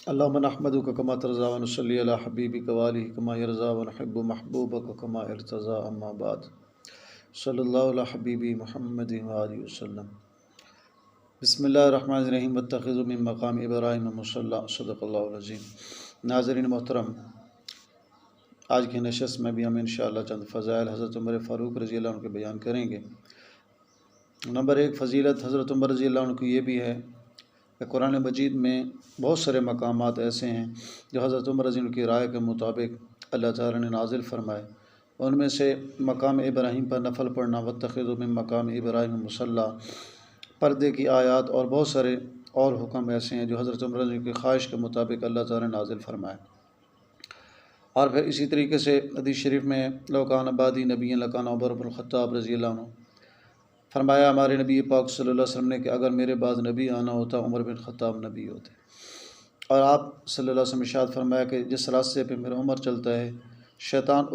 اللهم نحمدك كما ترضى ونصلي على حبيبك وآله كما يرضى ونحب محبوبك كما ارتضى أما بعد صلی اللہ علیہ حبیبی محمد وآلہ وسلم۔ بسم اللہ الرحمن الرحیم واتخذوا من مقام ابراہیم مصلی صدق اللہ العظیم۔ ناظرین محترم، آج کی نشست میں بھی ہم انشاءاللہ چند فضائل حضرت عمر فاروق رضی اللہ عنہ کے بیان کریں گے۔ نمبر 1 فضیلت حضرت عمر رضی اللہ عنہ کی یہ بھی ہے کہ قرآن مجید میں بہت سارے مقامات ایسے ہیں جو حضرت عمر رضی اللہ عنہ کی رائے کے مطابق اللہ تعالیٰ نے نازل فرمائے۔ ان میں سے مقام ابراہیم پر نفل پڑھنا، واتخذوا من مقام ابراہیم مصلی، پردے کی آیات اور بہت سارے اور حکم ایسے ہیں جو حضرت عمر رضی اللہ عنہ کی خواہش کے مطابق اللہ تعالیٰ نے نازل فرمائے۔ اور پھر اسی طریقے سے حدیث شریف میں لو کان بعدی نبی لکان عمر بن الخطاب رضی اللہ عنہ، فرمایا ہمارے نبی پاک صلی اللہ علیہ وسلم نے کہ اگر میرے بعد نبی آنا ہوتا عمر بن خطاب نبی ہوتے۔ اور آپ صلی اللہ علیہ وسلم ارشاد فرمایا کہ جس راستے پہ میرا عمر چلتا ہے شیطان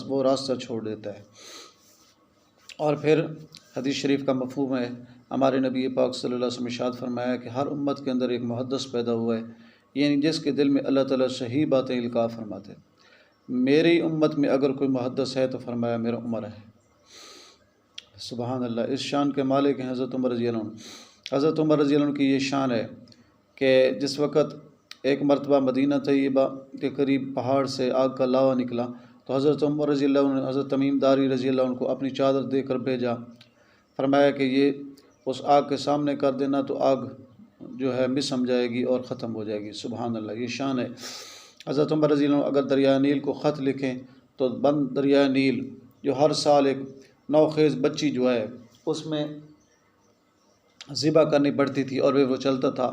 وہ راستہ چھوڑ دیتا ہے۔ اور پھر حدیث شریف کا مفہوم ہے، ہمارے نبی پاک صلی اللہ علیہ وسلم ارشاد فرمایا کہ ہر امت کے اندر ایک محدث پیدا ہوا ہے، یعنی جس کے دل میں اللہ تعالیٰ صحیح باتیں القاء فرماتے ہیں۔ میری امت میں اگر کوئی محدث ہے تو فرمایا میرا عمر ہے۔ سبحان اللہ، اس شان کے مالک ہیں حضرت عمر رضی اللہ عنہ۔ حضرت عمر رضی اللہ عنہ کی یہ شان ہے کہ جس وقت ایک مرتبہ مدینہ طیبہ کے قریب پہاڑ سے آگ کا لاوا نکلا تو حضرت عمر رضی اللہ عنہ نے حضرت تمیم داری رضی اللہ عنہ کو اپنی چادر دے کر بھیجا، فرمایا کہ یہ اس آگ کے سامنے کر دینا تو آگ جو ہے مسم جائے گی اور ختم ہو جائے گی۔ سبحان اللہ، یہ شان ہے حضرت عمر رضی اللہ عنہ۔ اگر دریائے نیل کو خط لکھیں تو بند دریائے نیل جو ہر سال ایک نوخیز بچی جو ہے اس میں ذبح کرنی پڑتی تھی اور وہ چلتا تھا،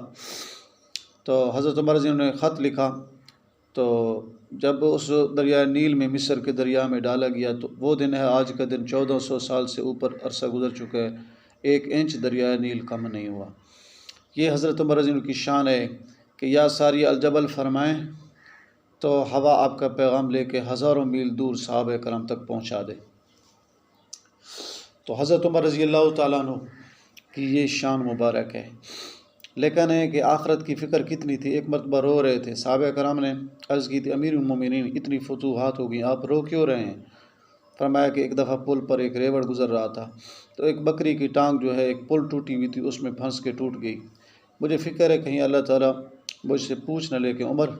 تو حضرت عمر رضی اللہ عنہ نے خط لکھا، تو جب اس دریائے نیل میں مصر کے دریا میں ڈالا گیا تو وہ دن ہے آج کا دن، 1400 سال سے اوپر عرصہ گزر چکا ہے، 1 انچ دریائے نیل کم نہیں ہوا۔ یہ حضرت عمر رضی اللہ عنہ کی شان ہے کہ یا ساری الجبل فرمائیں تو ہوا آپ کا پیغام لے کے ہزاروں میل دور صحابہ کرام تک پہنچا دے۔ تو حضرت عمر رضی اللہ تعالیٰ عنہ کی یہ شان مبارک ہے۔ لیکن ہے کہ آخرت کی فکر کتنی تھی۔ ایک مرتبہ رو رہے تھے، صحابہ کرام نے عرض کی تھی امیر المومنین اتنی فتوحات ہو گئی، آپ رو کیوں رہے ہیں؟ فرمایا کہ ایک دفعہ پل پر ایک ریوڑ گزر رہا تھا تو ایک بکری کی ٹانگ جو ہے ایک پل ٹوٹی ہوئی تھی اس میں پھنس کے ٹوٹ گئی۔ مجھے فکر ہے کہیں اللہ تعالیٰ مجھ سے پوچھ نہ لے کہ عمر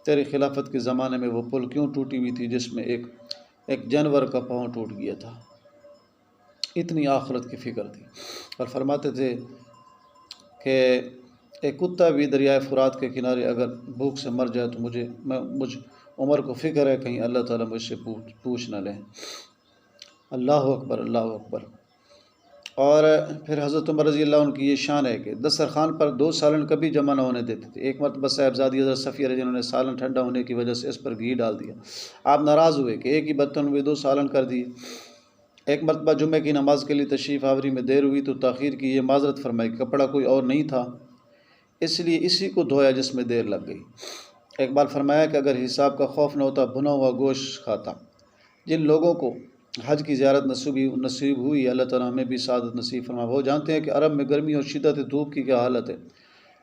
تیری خلافت کے زمانے میں وہ پل کیوں ٹوٹی ہوئی تھی جس میں ایک جانور کا پاؤں ٹوٹ گیا تھا۔ اتنی آخرت کی فکر تھی۔ اور فرماتے تھے کہ ایک کتا بھی دریائے فرات کے کنارے اگر بھوک سے مر جائے تو مجھ عمر کو فکر ہے کہیں اللہ تعالیٰ مجھ سے پوچھ نہ لیں۔ اللہ اکبر، اللہ اکبر۔ اور پھر حضرت عمر رضی اللہ عنہ کی یہ شان ہے کہ دسترخوان پر 2 سالن کبھی جمع نہ ہونے دیتے تھے۔ ایک مرتبہ صاحبزادی حضرت صفیہ رضی اللہ عنہ نے سالن ٹھنڈا ہونے کی وجہ سے اس پر گھی ڈال دیا، آپ ناراض ہوئے کہ ایک ہی برتن میں 2 سالن کر دیے۔ ایک مرتبہ جمعہ کی نماز کے لیے تشریف آوری میں دیر ہوئی تو تاخیر کی، یہ معذرت فرمائی کہ کپڑا کوئی اور نہیں تھا اس لیے اسی کو دھویا جس میں دیر لگ گئی۔ ایک بار فرمایا کہ اگر حساب کا خوف نہ ہوتا بھنا ہوا گوشت کھاتا۔ جن لوگوں کو حج کی زیارت نصیب ہوئی اللہ تعالیٰ ہمیں بھی سعادت نصیب فرما۔ وہ جانتے ہیں کہ عرب میں گرمی اور شدت دھوپ کی کیا حالت ہے،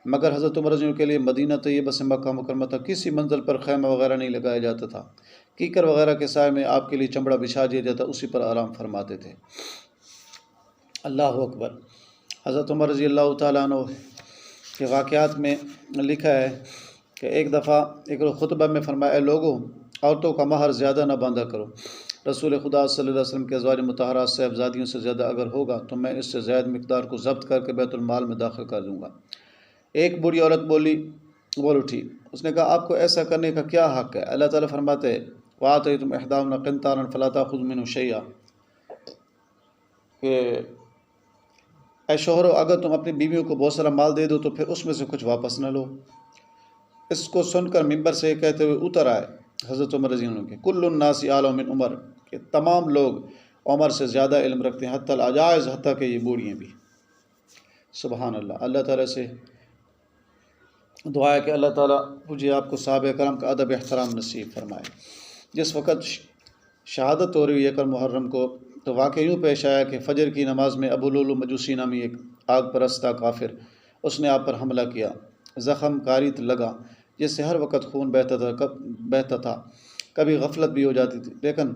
مگر حضرت عمر رضی اللہ عنہ کے لیے مدینہ طیبہ سے مکہ مکرمہ تک کسی منزل پر خیمہ وغیرہ نہیں لگایا جاتا تھا، کیکر وغیرہ کے سائے میں آپ کے لیے چمڑا بچھا دیا جاتا، اسی پر آرام فرماتے تھے۔ اللہ اکبر۔ حضرت عمر رضی اللہ تعالیٰ عنہ کے واقعات میں لکھا ہے کہ ایک دفعہ ایک خطبہ میں فرمایا اے لوگوں، عورتوں کا مہر زیادہ نہ باندھا کرو، رسول خدا صلی اللہ علیہ وسلم کے ازواج مطہرات صاحبزادیوں سے زیادہ اگر ہوگا تو میں اس سے زائد مقدار کو ضبط کر کے بیت المال میں داخل کر دوں گا۔ ایک بوڑھی عورت بول اٹھی، اس نے کہا آپ کو ایسا کرنے کا کیا حق ہے؟ اللہ تعالیٰ فرماتے ہیں وَآتَيْتُمْ إِحْدَاهُنَّ قِنطَارًا فَلَا تَأْخُذُوا مِنْهُ شَيْئًا، کہ اے شوہرو اگر تم اپنی بیویوں کو بہت سارا مال دے دو تو پھر اس میں سے کچھ واپس نہ لو۔ اس کو سن کر ممبر سے کہتے ہوئے اتر آئے حضرت عمر رضی اللہ عنہ کے کل الناس اعلم من عمر، کہ تمام لوگ عمر سے زیادہ علم رکھتے ہیں، حتی العجائز، حتیٰ کہ یہ بوڑھیاں بھی۔ سبحان اللہ۔ اللہ تعالیٰ سے دعا ہے کہ اللہ تعالیٰ مجھے آپ کو صحابہ کرام کا ادب احترام نصیب فرمائے۔ جس وقت شہادت ہو رہی ہے 1 محرم کو تو واقعہ یوں پیش آیا کہ فجر کی نماز میں ابو لولو مجوسی نامی ایک آگ پرستہ کافر اس نے آپ پر حملہ کیا، زخم کاری لگا، جس سے ہر وقت خون بہتا تھا، کبھی غفلت بھی ہو جاتی تھی، لیکن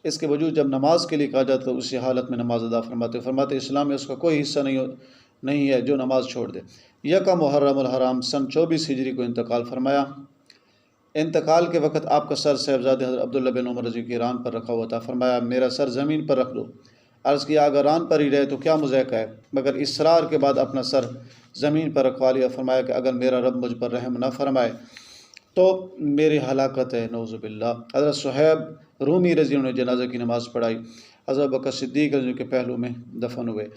اس کے وجود جب نماز کے لیے کہا جاتا تو اسی حالت میں نماز ادا فرماتے اسلام میں اس کا کوئی حصہ نہیں ہے جو نماز چھوڑ دے۔ یکم محرم الحرام سن 24 ہجری کو انتقال فرمایا۔ انتقال کے وقت آپ کا سر صاحبزادے حضرت عبداللہ بن عمر رضی کی ران پر رکھا ہوا تھا۔ فرمایا میرا سر زمین پر رکھ دو۔ عرض کیا اگر ران پر ہی رہے تو کیا مذائقہ ہے، مگر اصرار کے بعد اپنا سر زمین پر رکھوا لیا۔ فرمایا کہ اگر میرا رب مجھ پر رحم نہ فرمائے تو میری ہلاکت ہے، نعوذ باللہ۔ حضرت صہیب رومی رضی اللہ عنہ نے جنازہ کی نماز پڑھائی، حضرت بکر صدیق رضی اللہ عنہ کے پہلو میں دفن ہوئے۔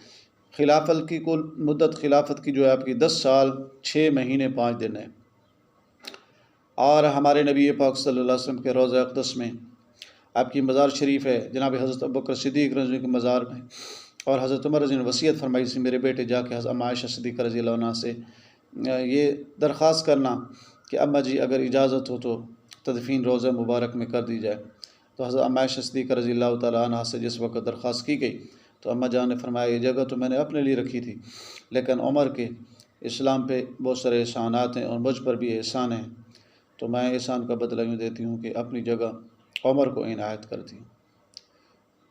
خلافت کی کل مدت خلافت کی جو ہے آپ کی 10 سال 6 مہینے 5 دن ہے، اور ہمارے نبی پاک صلی اللہ علیہ وسلم کے روضہ اقدس میں آپ کی مزار شریف ہے، جناب حضرت ابوبکر صدیق رضی اللہ عنہ کے مزار میں، اور حضرت عمر رضی اللہ عنہ نے وصیت فرمائی تھی میرے بیٹے جا کے حضرت عائشہ صدیقہ رضی اللہ عنہ سے یہ درخواست کرنا کہ اماں جی اگر اجازت ہو تو تدفین روضہ مبارک میں کر دی جائے۔ تو حضرت عائشہ صدیقہ رضی اللہ تعالیٰ عنہ سے جس وقت درخواست کی گئی تو اماں جان نے فرمایا یہ جگہ تو میں نے اپنے لیے رکھی تھی، لیکن عمر کے اسلام پہ بہت سارے احسانات ہیں اور مجھ پر بھی احسان ہیں، تو میں احسان کا بدلہ یوں دیتی ہوں کہ اپنی جگہ عمر کو عنایت کرتی ہوں۔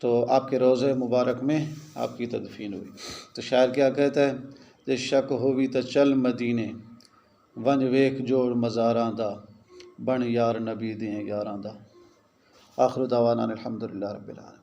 تو آپ کے روضہ مبارک میں آپ کی تدفین ہوئی۔ تو شاعر کیا کہتا ہے، جے شک ہووی تا چل مدینے ونج ویکھ جوڑ مزاراں دا بن یار نبی دیاں یاراں دا۔ آخر دعوانا الحمدللہ رب العالمین۔